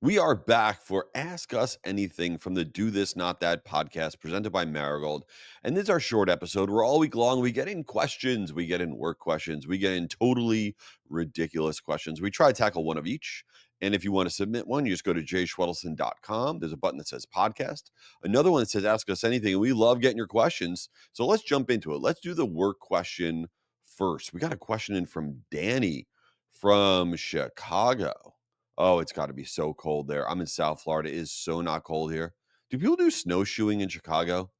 We are back for Ask Us Anything from the Do This Not That podcast presented by Marigold. And this is our short episode where all week long we get in questions, we get in work questions, we get in totally ridiculous questions. We try to tackle one of each. And if you want to submit one, you just go to jayschwedelson.com. There's a button that says podcast, another one that says Ask Us Anything. And we love getting your questions. So let's jump into it. Let's do the work question first. We got a question in from Danny from Chicago. Oh, it's gotta be so cold there. I'm in South Florida. It is so not cold here. Do people do snowshoeing in Chicago?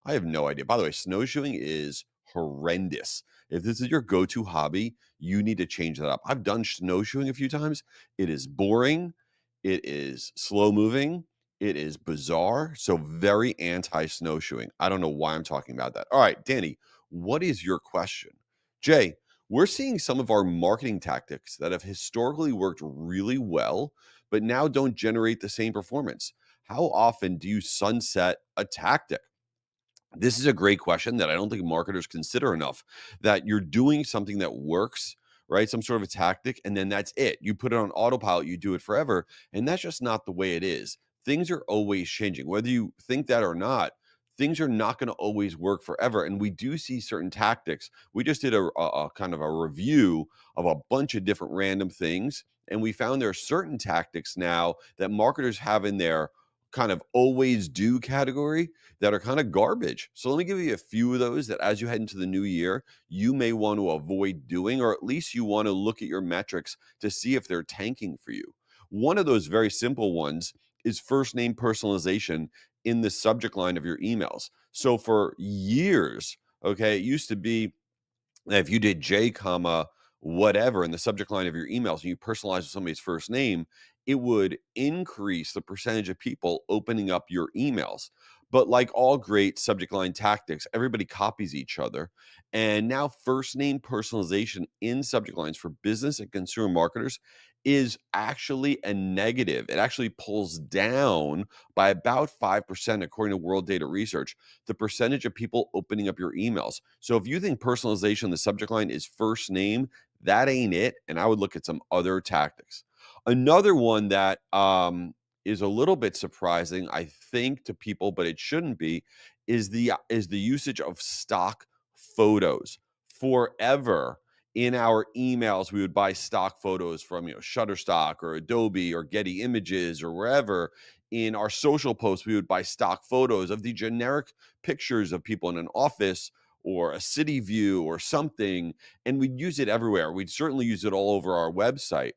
I have no idea. By the way, snowshoeing is horrendous. If this is your go-to hobby, you need to change that up. I've done snowshoeing a few times. It is boring. It is slow moving. It is bizarre. So very anti-snowshoeing. I don't know why I'm talking about that. All right, Danny, what is your question? Jay, we're seeing some of our marketing tactics that have historically worked really well, but now don't generate the same performance. How often do you sunset a tactic? This is a great question that I don't think marketers consider enough, that you're doing something that works, right? Some sort of a tactic, and then that's it. You put it on autopilot, you do it forever. And that's just not the way it is. Things are always changing. Whether you think that or not, things are not going to always work forever. And we do see certain tactics. We just did a kind of a review of a bunch of different random things. And we found there are certain tactics now that marketers have in their kind of always do category that are kind of garbage. So let me give you a few of those that as you head into the new year, you may want to avoid doing, or at least you want to look at your metrics to see if they're tanking for you. One of those very simple ones is first name personalization in the subject line of your emails. So for years, okay, it used to be that if you did J comma whatever in the subject line of your emails and you personalize with somebody's first name, it would increase the percentage of people opening up your emails. But like all great subject line tactics, everybody copies each other. And now first name personalization in subject lines for business and consumer marketers is actually a negative. It actually pulls down by about 5%, according to World Data Research, the percentage of people opening up your emails. So if you think personalization, the subject line is first name, that ain't it. And I would look at some other tactics. Another one that is a little bit surprising, I think, to people, but it shouldn't be, is the usage of stock photos. Forever in our emails, we would buy stock photos from Shutterstock or Adobe or Getty Images or wherever. In our social posts, we would buy stock photos of the generic pictures of people in an office or a city view or something, and we'd use it everywhere. We'd certainly use it all over our website.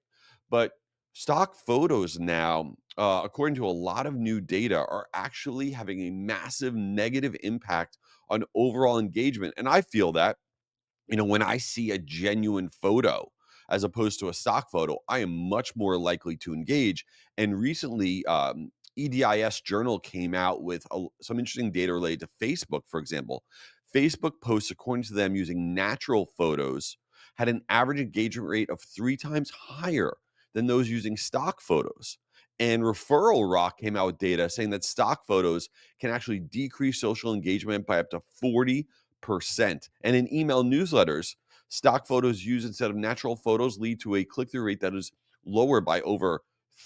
But stock photos now, according to a lot of new data, are actually having a massive negative impact on overall engagement. And I feel that when I see a genuine photo as opposed to a stock photo, I am much more likely to engage. And recently, EDIS Journal came out with some interesting data related to Facebook, for example. Facebook posts, according to them, using natural photos had an average engagement rate of 3 times higher than those using stock photos. And Referral Rock came out with data saying that stock photos can actually decrease social engagement by up to 40%. And in email newsletters, stock photos used instead of natural photos lead to a click-through rate that is lower by over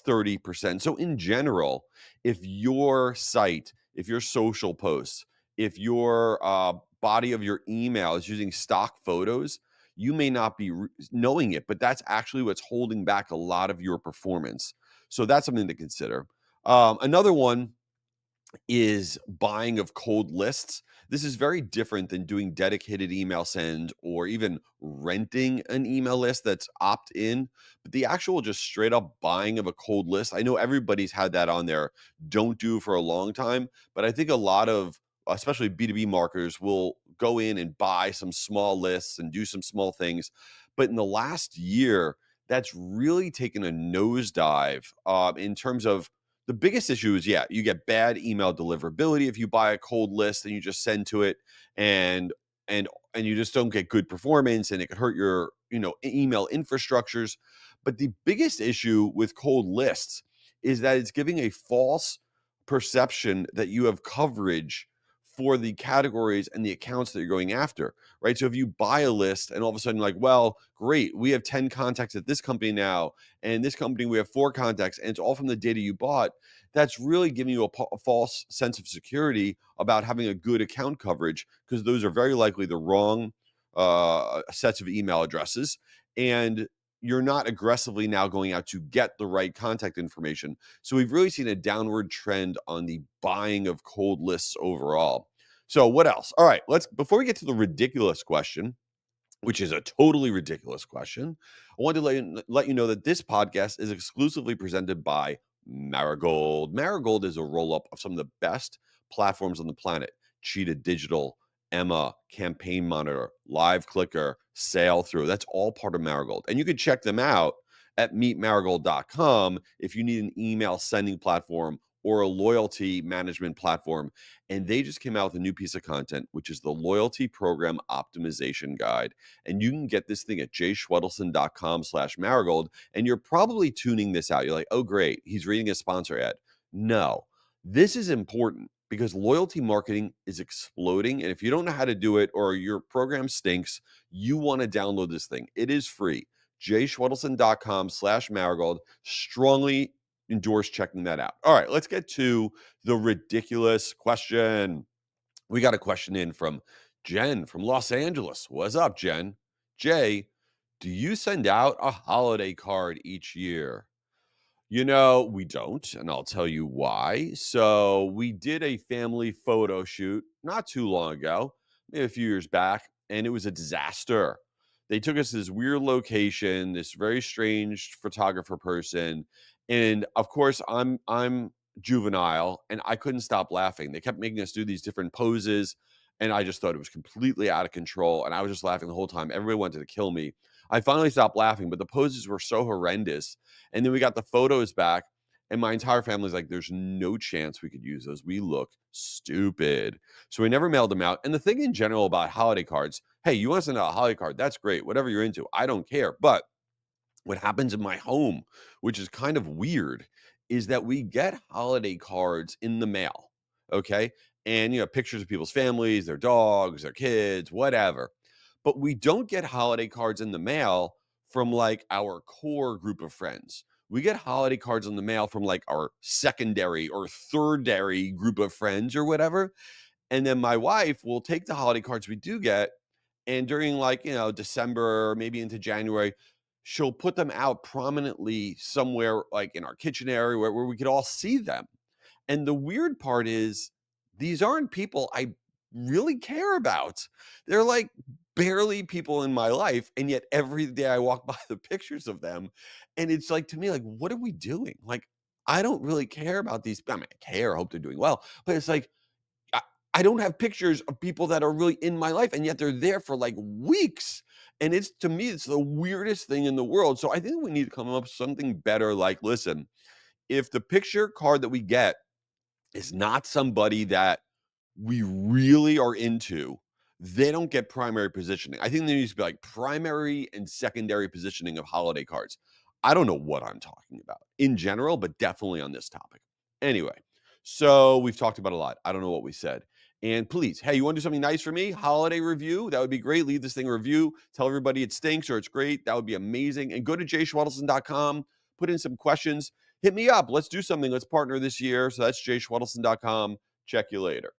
30%. So in general, if your site, if your social posts, if your body of your email is using stock photos, you may not be knowing it, but that's actually what's holding back a lot of your performance. So that's something to consider. Another one is buying of cold lists. This is very different than doing dedicated email send or even renting an email list that's opt in. But the actual just straight up buying of a cold list, I know everybody's had that on their don't do for a long time, but I think a lot of especially B2B marketers will go in and buy some small lists and do some small things. But in the last year, that's really taken a nosedive in terms of the biggest issue is, yeah, you get bad email deliverability if you buy a cold list and you just send to it, and and and you just don't get good performance, and it could hurt your email infrastructures. But the biggest issue with cold lists is that it's giving a false perception that you have coverage for the categories and the accounts that you're going after, right? So if you buy a list and all of a sudden you're like, well, great, we have 10 contacts at this company now, and this company we have 4 contacts, and it's all from the data you bought, that's really giving you a false sense of security about having a good account coverage, because those are very likely the wrong sets of email addresses, and you're not aggressively now going out to get the right contact information. So we've really seen a downward trend on the buying of cold lists overall. So what else? All right, let's before we get to the ridiculous question, which is a totally ridiculous question, I wanted to let you know that this podcast is exclusively presented by Marigold. Marigold is a roll up of some of the best platforms on the planet: Cheetah Digital, Emma, Campaign Monitor, Live Clicker, Sale Through. That's all part of Marigold. And you can check them out at meetmarigold.com if you need an email sending platform or a loyalty management platform. And they just came out with a new piece of content, which is the Loyalty Program Optimization Guide. And you can get this thing at jayschwedelson.com/marigold. And you're probably tuning this out. You're like, oh, great, he's reading a sponsor ad. No, this is important because loyalty marketing is exploding. And if you don't know how to do it or your program stinks, you want to download this thing. It is free. jayschwedelson.com/marigold. Strongly endorse checking that out. All right, let's get to the ridiculous question. We got a question in from Jen from Los Angeles. What's up, Jen? Jay, do you send out a holiday card each year? We don't, and I'll tell you why. So, we did a family photo shoot not too long ago, maybe a few years back, and it was a disaster. They took us to this weird location, this very strange photographer person, and of course, I'm juvenile, and I couldn't stop laughing. They kept making us do these different poses, and I just thought it was completely out of control, and I was just laughing the whole time. Everybody wanted to kill me. I finally stopped laughing, but the poses were so horrendous, and then we got the photos back, and my entire family's like, there's no chance we could use those. We look stupid. So we never mailed them out. And the thing in general about holiday cards, hey, you want to send out a holiday card? That's great. Whatever you're into, I don't care. But what happens in my home, which is kind of weird, is that we get holiday cards in the mail. Okay. And, pictures of people's families, their dogs, their kids, whatever. But we don't get holiday cards in the mail from like our core group of friends. We get holiday cards in the mail from like our secondary or thirdary group of friends or whatever. And then my wife will take the holiday cards we do get, and during like, December, maybe into January, she'll put them out prominently somewhere like in our kitchen area where we could all see them. And the weird part is these aren't people I really care about. They're like barely people in my life. And yet every day I walk by the pictures of them. And it's like, to me, like, what are we doing? Like, I don't really care about these. I mean, I care, I hope they're doing well. But it's like, I, I don't have pictures of people that are really in my life. And yet they're there for like weeks. And it's, to me, it's the weirdest thing in the world. So I think we need to come up with something better. Like, listen, if the picture card that we get is not somebody that we really are into, they don't get primary positioning. I think there needs to be like primary and secondary positioning of holiday cards. I don't know what I'm talking about in general, but definitely on this topic. Anyway, so we've talked about a lot. I don't know what we said. And please, hey, you want to do something nice for me? Holiday review. That would be great. Leave this thing a review. Tell everybody it stinks or it's great. That would be amazing. And go to jayschwedelson.com, put in some questions. Hit me up. Let's do something. Let's partner this year. So that's jayschwedelson.com. Check you later.